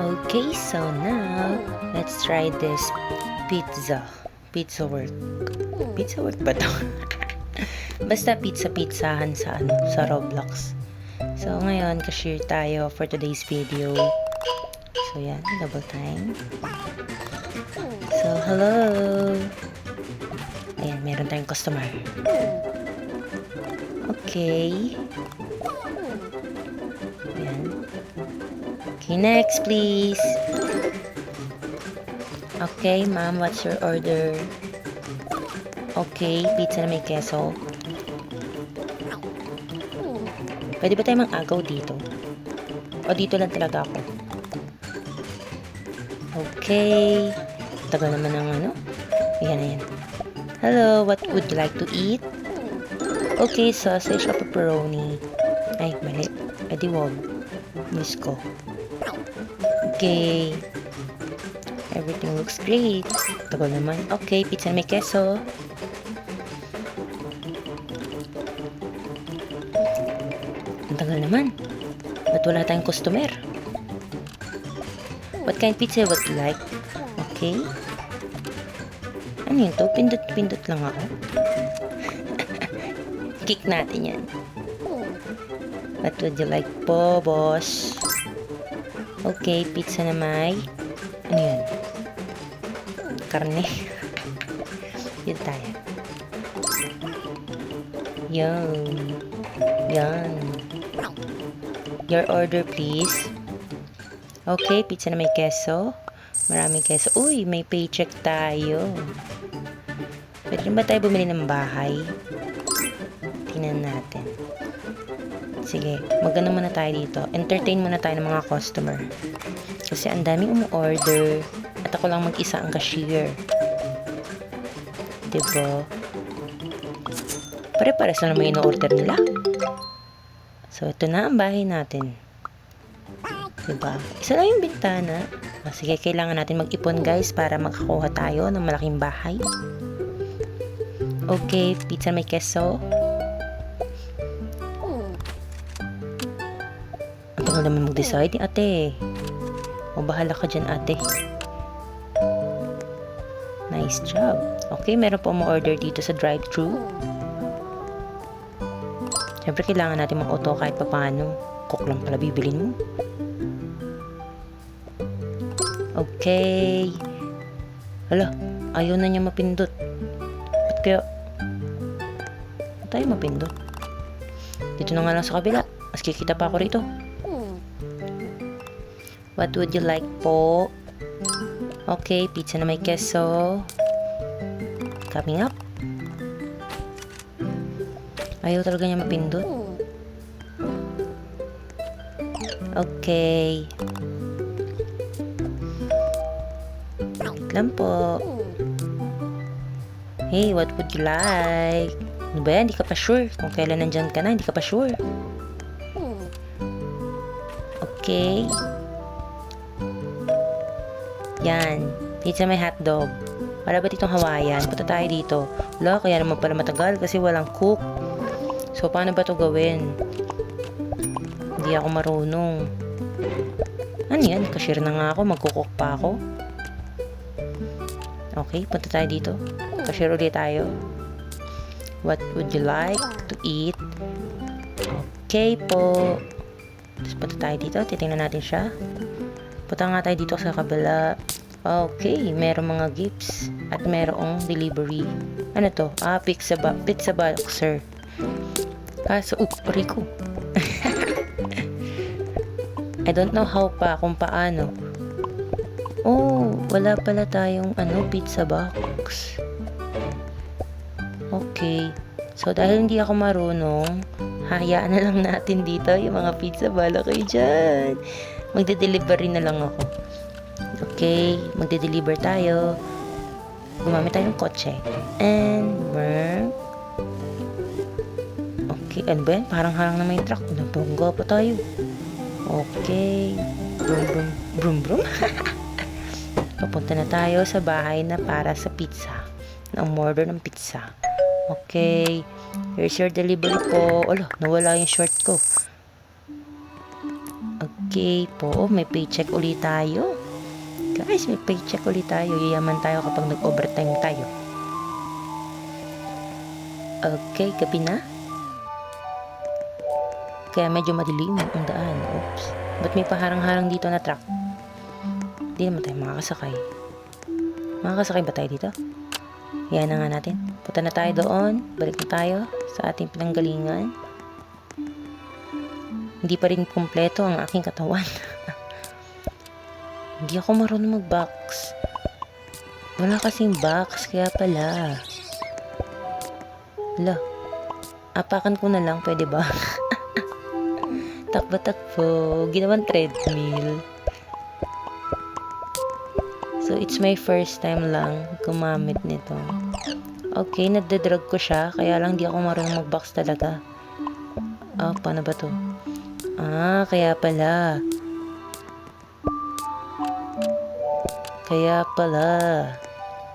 Okay, so now, let's try this pizza. Pizza work. Pizza work ba to? Basta pizza-pizzahan sa Roblox. So, ngayon, cashier tayo for today's video. So, yan. Double time. So, hello! Ayan, meron tayong customer. Okay. Ayan. Okay, next, please. Okay, ma'am, what's your order? Okay, pizza na may keso. Pwede ba tayo mag-agaw dito? O dito lang talaga ako? Okay. Tagal naman ng ano. Ayan, ayan. Hello, what would you like to eat? Okay, sausage or pepperoni. Ay, mali. Edi wag. Miss ko. Okay. Everything looks great. Tagal naman. Okay, pizza na may keso. Ang tagal naman. Ba't wala tayong customer? What kind of pizza would you like? Okay. Ano yun to? Pindot-pindot lang ako. Kick natin yan. What would you like po, boss? Okay, pizza na may... Ano yun? Karne. Yun tayo. Yan. Yan. Your order, please. Okay, pizza na may keso. Maraming keso. Uy, may paycheck tayo. Pwede rin ba tayo bumili ng bahay? Tingnan natin. Sige, magano muna tayo dito. Entertain muna tayo ng mga customer. Kasi ang daming umu-order. At ako lang mag-isa ang cashier. Diba? Pare-pares lang naman yung order nila. So, ito na ang bahay natin. Diba? Isa lang yung bintana. Sige, kailangan natin mag-ipon guys para makakuha tayo ng malaking bahay. Okay, pizza may keso. Ang tagal naman mag-decide ni ate. O, bahala ka dyan ate. Nice job. Okay, meron po mo-order dito sa drive-thru. Siyempre, kailangan natin mag-auto kahit paano. Cook lang pala bibilin mo. Okay. Hala, ayaw na niya mapindot. Ba't kaya? Ba't tayo mapindot? Dito na nga lang sa kabila. Mas kikita pa ako rito. What would you like po? Okay, pizza na may keso. Coming up. Ayaw talaga niya mapindot. Okay. Wait lang po. Hey, what would you like? Ano ba yan? Hindi ka pa sure. Kung kailan nandyan ka na, hindi ka pa sure. Okay. Yan. Pizza may hotdog. Wala ba ditong Hawaiian? Punta tayo dito. Wala, kaya naman pala matagal kasi walang cook. So, paano ba to gawin? Hindi ako marunong. Ano yan? Cashier na nga ako. Magkukook pa ako. Okay, punta tayo dito. Cashier ulit tayo. What would you like to eat? Okay po. Tapos punta tayo dito. Titingnan natin siya. Punta nga tayo dito sa kabila. Okay, merong mga gifts. At merong delivery. Ano to? Pizza boxer. So, Rico. I don't know how pa, kung paano. Oh, wala pala tayong pizza box. Okay. So, dahil hindi ako marunong, hayaan na lang natin dito yung mga pizza. Bala kayo dyan. Magde-delivery na lang ako. Okay, magde-deliver tayo. Gumamit tayo ng kotse. And, burn. Okay, ano ba yan? Parang harang na may truck. Nabongga pa tayo. Okay. Brum, brum, brum, brum. Papunta na tayo sa bahay na para sa pizza. Na-order ng pizza. Okay. Here's your delivery po. Ala, nawala yung short ko. Okay po. Oh, may paycheck ulit tayo. Guys, may paycheck ulit tayo. Yayaman tayo kapag nag-overtime tayo. Okay, gabi na. Kaya medyo madilim ang daan. Oops. Ba't may paharang-harang dito na truck? Hindi naman tayo makakasakay. Makakasakay ba tayo dito? Yan na nga natin. Punta na tayo doon. Balik na tayo sa ating pinanggalingan. Hindi pa rin kumpleto ang aking katawan. Hindi ako marunong mag-box. Wala kasing box, kaya pala. Hala. Apakan ko na lang, pwede ba? Takbo-takbo. Ginawang treadmill. So, it's my first time lang gumamit nito. Okay, nadadrag ko siya. Kaya lang di ako marunong mag-box talaga. Ah, paano ba to? Ah, kaya pala. Kaya pala.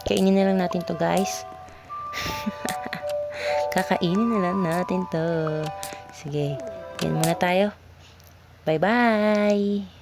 Kainin na lang natin to, guys. Kakainin na lang natin to. Sige, yan muna tayo. Bye-bye!